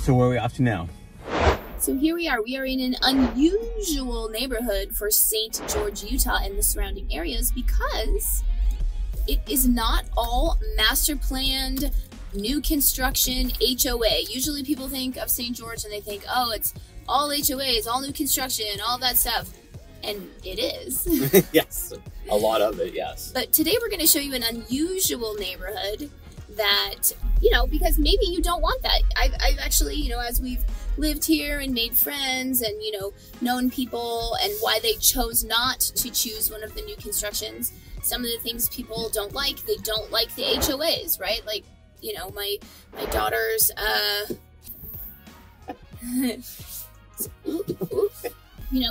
So where are we off to now? So here we are. We are in an unusual neighborhood for St. George, Utah and the surrounding areas because it is not all master planned, new construction, HOA. Usually people think of St. George and they think, oh, it's all HOAs, all new construction, all that stuff. And it is. Yes, a lot of it, yes. But today we're going to show you an unusual neighborhood that, because maybe you don't want that. I've actually, as we've lived here and made friends and, known people and why they chose not to choose one of the new constructions. Some of the things people don't like, they don't like the HOAs, right? Like, my daughter's,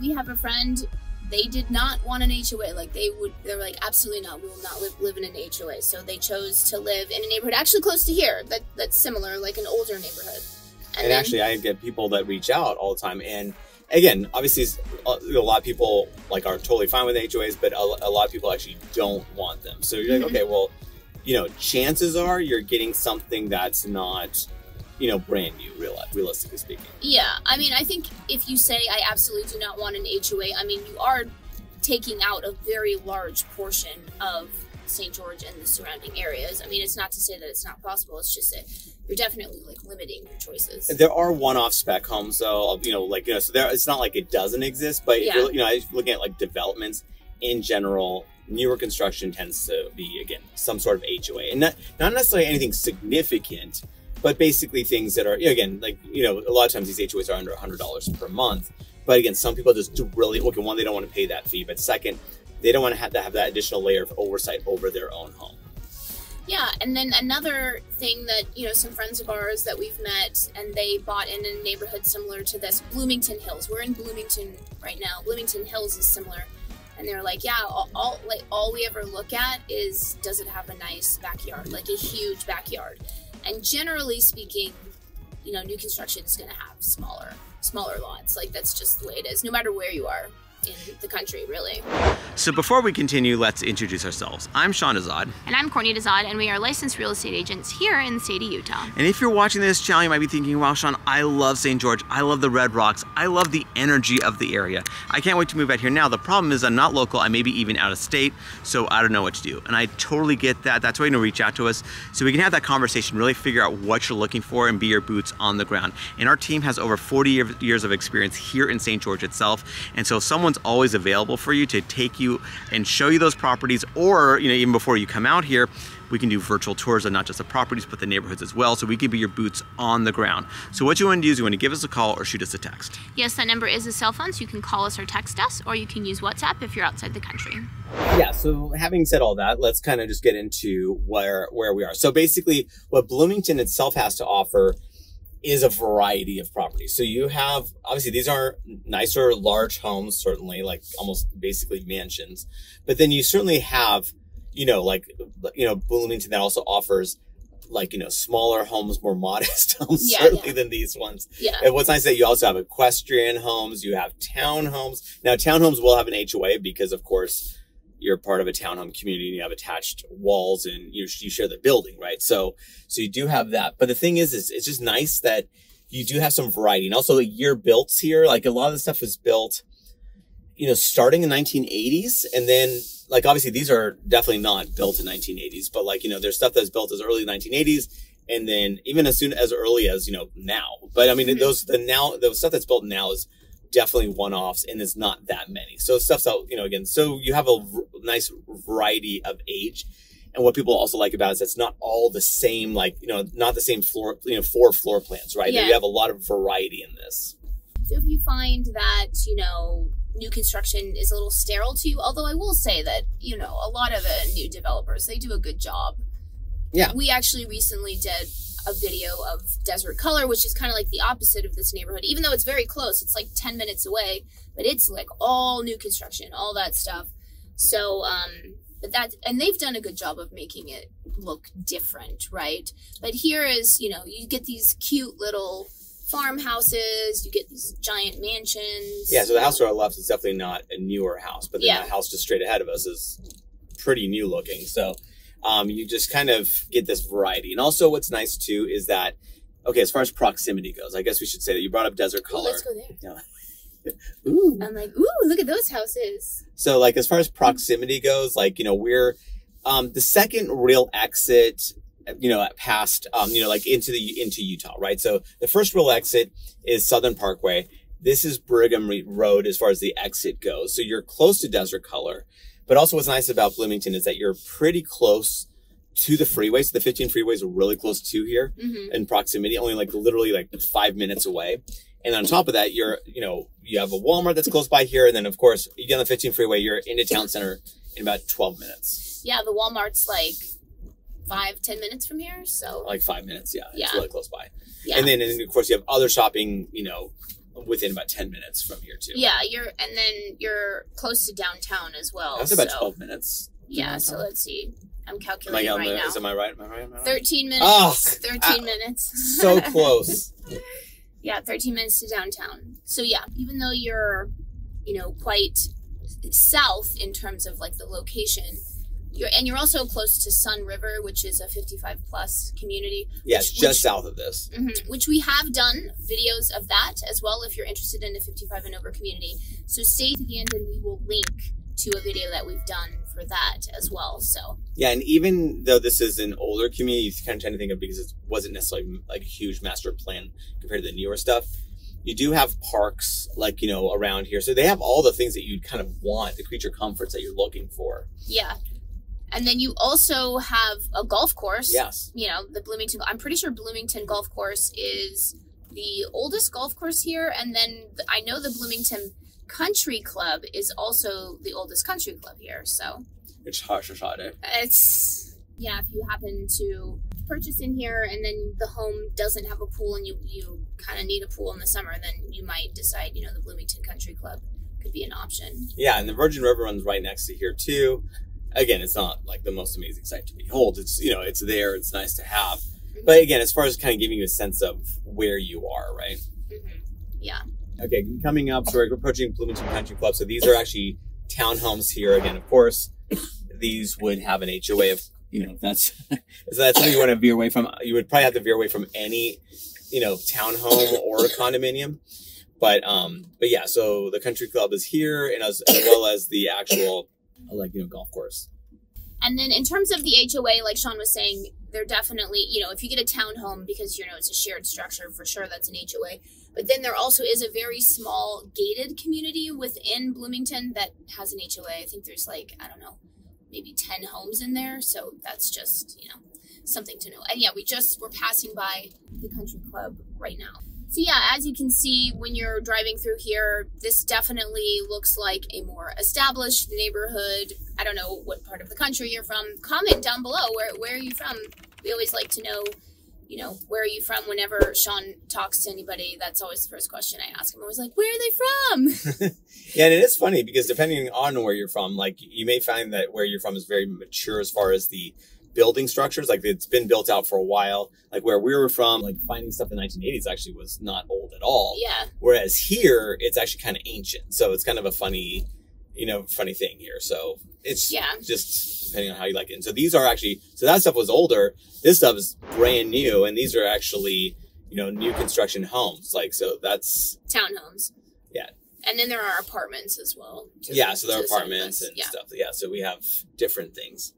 we have a friend, they did not want an HOA. Like they were like, absolutely not, we will not live in an HOA. So they chose to live in a neighborhood actually close to here that's similar, like an older neighborhood. And then, actually, I get people that reach out all the time. And again, obviously, a lot of people are totally fine with HOAs, but a lot of people actually don't want them. So you're like, okay, well, chances are you're getting something that's not, brand new, realistically speaking. Yeah, I think if you say I absolutely do not want an HOA, you are taking out a very large portion of St. George and the surrounding areas. It's not to say that it's not possible. It's just that you're definitely limiting your choices. There are one-off spec homes, though. So there, it's not like it doesn't exist, but yeah. If you're, I was looking at developments in general. Newer construction tends to be, again, some sort of HOA, and not necessarily anything significant, but basically things that are, again, a lot of times these HOAs are under $100 per month. But again, some people just do really, okay, one, they don't want to pay that fee, but second, they don't want to have that additional layer of oversight over their own home. Yeah, and then another thing that, some friends of ours that we've met, and they bought in a neighborhood similar to this, Bloomington Hills. We're in Bloomington right now. Bloomington Hills is similar. And they're like, yeah, all we ever look at is, does it have a nice backyard, like a huge backyard? And generally speaking, new construction is going to have smaller lots. That's just the way it is, no matter where you are in the country, really. So before we continue, let's introduce ourselves. I'm Sean Azad. And I'm Courtney Azad, and we are licensed real estate agents here in the state of Utah. And if you're watching this channel, you might be thinking, wow, Sean, I love St. George. I love the Red Rocks. I love the energy of the area. I can't wait to move out here now. The problem is I'm not local. I may be even out of state, so I don't know what to do. And I totally get that. That's why you reach out to us so we can have that conversation, really figure out what you're looking for and be your boots on the ground. And our team has over 40 years of experience here in St. George itself. And so if someone's always available for you to take you and show you those properties, or even before you come out here, we can do virtual tours of not just the properties but the neighborhoods as well, so we can be your boots on the ground. So what you want to do is you want to give us a call or shoot us a text. Yes, that number is a cell phone, so you can call us or text us, or you can use WhatsApp if you're outside the country. Yeah, so having said all that, let's kind of just get into where we are. So basically what Bloomington itself has to offer is a variety of properties. So you have, obviously these are nicer, large homes, certainly, almost basically mansions. But then you certainly have, Bloomington that also offers smaller homes, more modest homes, certainly than these ones. Yeah. And what's nice is that you also have equestrian homes, you have townhomes. Now townhomes will have an HOA because of course you're part of a townhome community and you have attached walls and you share the building, right? So you do have that. But the thing is it's just nice that you do have some variety. And also the year built here, a lot of the stuff was built, starting in 1980s. And then obviously these are definitely not built in 1980s, but there's stuff that's built as early as 1980s. And then even as early as, now. But the stuff that's built now is definitely one-offs, and there's not that many. So stuff's out, again, so you have a nice variety of age. And what people also like about it is it's not all the same, not the same floor, 4 floor plans, right? Yeah. You have a lot of variety in this. So if you find that, new construction is a little sterile to you, although I will say that, a lot of new developers, they do a good job. Yeah. We actually recently did a video of Desert Color, which is kind of the opposite of this neighborhood, even though it's very close. It's 10 minutes away, but it's all new construction, all that stuff. So, and they've done a good job of making it look different, right? But here is, you get these cute little farmhouses, you get these giant mansions. Yeah, so the house to our left is definitely not a newer house, but then the house just straight ahead of us is pretty new looking. So you just kind of get this variety. And also what's nice too is that Okay, as far as proximity goes, I guess we should say that you brought up Desert Color. Let's go there. Yeah. Ooh. I'm like, ooh, look at those houses. So, like, as far as proximity goes, like, we're the second real exit, past, like into Utah, right? So the first real exit is Southern Parkway. This is Brigham Road as far as the exit goes. So you're close to Desert Color. But also what's nice about Bloomington is that you're pretty close to the freeway. So the 15 freeway is really close to here in proximity, only literally 5 minutes away. And on top of that, you have a Walmart that's close by here. And then of course, you get on the 15 freeway, you're into town center in about 12 minutes. Yeah. The Walmart's 5-10 minutes from here. So 5 minutes. Yeah. It's really close by. Yeah. And then of course you have other shopping, within about 10 minutes from here too. Yeah. You're close to downtown as well. That's about 12 minutes. Yeah. Downtown. So let's see. I'm calculating right now. Am I right? Am I right? 13 minutes. 13 minutes. So close. Yeah, 13 minutes to downtown. So yeah, even though you're, quite south in terms of the location, you're also close to Sun River, which is a 55 plus community. Yeah, it's just south of this. Which we have done videos of that as well if you're interested in the 55 and over community. So stay to the end and we will link to a video that we've done for that as well. So yeah, and even though this is an older community, you kind of tend to think of because it wasn't necessarily a huge master plan compared to the newer stuff. You do have parks around here, so they have all the things that you'd kind of want, the creature comforts that you're looking for. Yeah. And then you also have a golf course. Yes. The Bloomington, I'm pretty sure Bloomington Golf Course is the oldest golf course here. And then I know the Bloomington Country Club is also the oldest country club here. So it's harsh. It's, if you happen to purchase in here and then the home doesn't have a pool and you kind of need a pool in the summer, then you might decide, the Bloomington Country Club could be an option. Yeah. And the Virgin River runs right next to here too. Again, it's not the most amazing sight to behold. It's, it's there. It's nice to have. But again, as far as kind of giving you a sense of where you are, right? Yeah. Okay, coming up, so we're approaching Bloomington Country Club. So these are actually townhomes here. Again, of course, these would have an HOA of, that's something you want to veer away from. You would probably have to veer away from any, townhome or condominium. But yeah, so the country club is here and as well as the actual golf course. And then in terms of the HOA, like Sean was saying, they're definitely, if you get a townhome because, it's a shared structure, for sure that's an HOA. But then there also is a very small gated community within Bloomington that has an HOA. I think there's maybe 10 homes in there. So that's just, something to know. And yeah, we're passing by the country club right now. So yeah, as you can see, when you're driving through here, this definitely looks like a more established neighborhood. I don't know what part of the country you're from. Comment down below, where are you from? We always like to know, where are you from? Whenever Sean talks to anybody, that's always the first question I ask him. I was like, where are they from? Yeah, and it is funny because depending on where you're from, you may find that where you're from is very mature as far as the building structures. It's been built out for a while. Where we were from, finding stuff in the 1980s actually was not old at all. Yeah. Whereas here, it's actually kind of ancient. So it's kind of a funny thing here. So it's just depending on how you like it. And so these are actually, so that stuff was older. This stuff is brand new. And these are actually, new construction homes. So that's townhomes. Yeah. And then there are apartments as well. Yeah. So there are apartments and stuff. Yeah. So we have different things.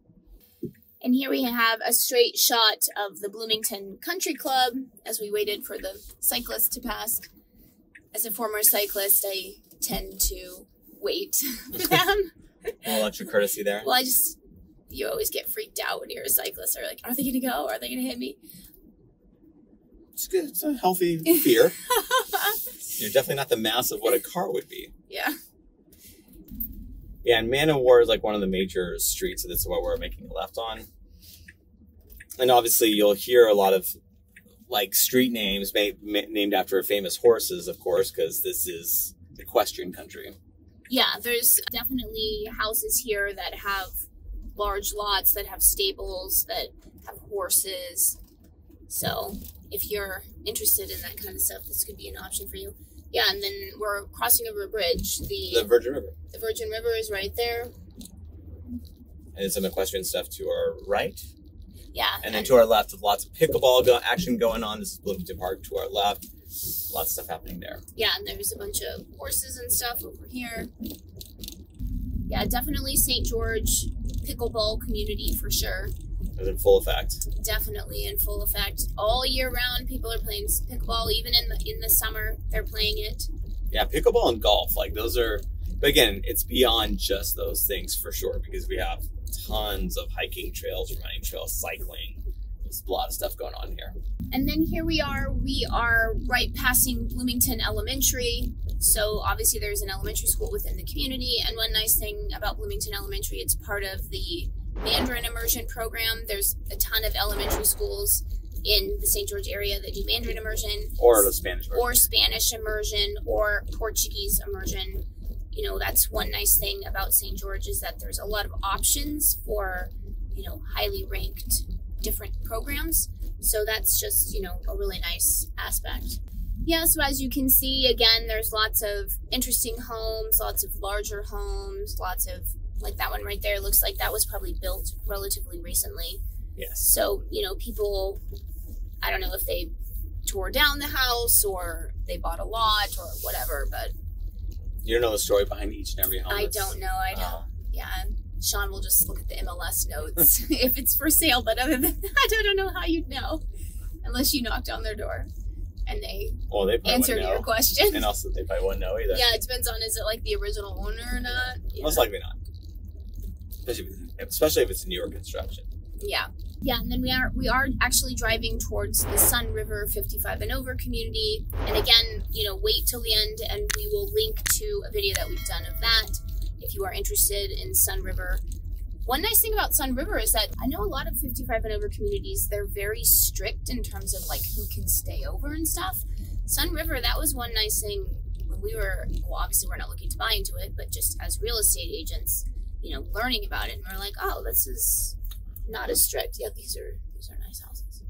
And here we have a straight shot of the Bloomington Country Club as we waited for the cyclist to pass. As a former cyclist, I tend to wait for them. A little extra courtesy there. Well, you always get freaked out when you're a cyclist. They're like, are they going to go? Are they going to hit me? It's good. It's a healthy fear. You're definitely not the mass of what a car would be. Yeah. Yeah, and Man o' War is one of the major streets, so this is what we're making a left on. And obviously, you'll hear a lot of street names named after famous horses, of course, because this is equestrian country. Yeah, there's definitely houses here that have large lots, that have stables, that have horses. So if you're interested in that kind of stuff, this could be an option for you. Yeah, and then we're crossing over a bridge. The Virgin River. The Virgin River is right there. And some equestrian stuff to our right. Yeah. And then to our left, with lots of pickleball action going on. This is Bloomington Park to our left. Lots of stuff happening there. Yeah, and there's a bunch of horses and stuff over here. Yeah, definitely St. George pickleball community for sure. It's in full effect. Definitely in full effect. All year round, people are playing pickleball. Even in the summer, they're playing it. Yeah, pickleball and golf, like those are. But again, it's beyond just those things for sure, because we have tons of hiking trails, running trails, cycling. There's a lot of stuff going on here. And then here we are right passing Bloomington Elementary. So obviously there's an elementary school within the community. And one nice thing about Bloomington Elementary, it's part of the Mandarin immersion program. There's a ton of elementary schools in the St. George area that do Mandarin immersion. Or the Spanish immersion. Or Spanish immersion or Portuguese immersion. You know, that's one nice thing about St. George is that there's a lot of options for, you know, highly ranked different programs. So that's just, you know, a really nice aspect. Yeah, so as you can see, again, there's lots of interesting homes, lots of larger homes, lots of, like that one right there, looks like that was probably built relatively recently. Yes. So, you know, people, I don't know if they tore down the house or they bought a lot or whatever, but you don't know the story behind each and every home. I don't know. I don't. Yeah. Sean will just look at the MLS notes if it's for sale. But other than that, I don't know how you'd know unless you knocked on their door and they answered your question. And also they probably wouldn't know either. Yeah, it depends on, is it like the original owner or not? Yeah. Most likely not. Especially if it's newer construction. Yeah. Yeah, and then we are actually driving towards the Sun River 55 and over community. And again, you know, wait till the end and we will link to a video that we've done of that if you are interested in Sun River. One nice thing about Sun River is that I know a lot of 55 and over communities, they're very strict in terms of like who can stay over and stuff. Sun River, that was one nice thing when we were, well, obviously we're not looking to buy into it, but just as real estate agents, you know, learning about it, and we're like, oh, this is not as strict. Yeah, these are nice houses.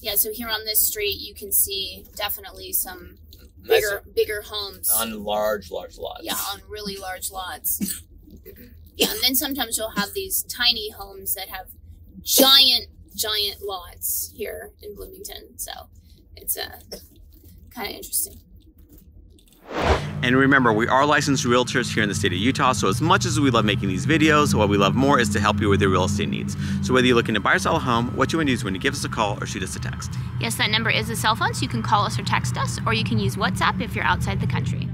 Yeah, so here on this street, you can see definitely some bigger homes. On large lots. Yeah, on really large lots. Yeah, and then sometimes you'll have these tiny homes that have giant lots here in Bloomington. So it's kind of interesting. And remember, we are licensed realtors here in the state of Utah, so as much as we love making these videos, what we love more is to help you with your real estate needs. So whether you're looking to buy or sell a home, what you want to do is when you give us a call or shoot us a text. Yes, that number is a cell phone, so you can call us or text us, or you can use WhatsApp if you're outside the country.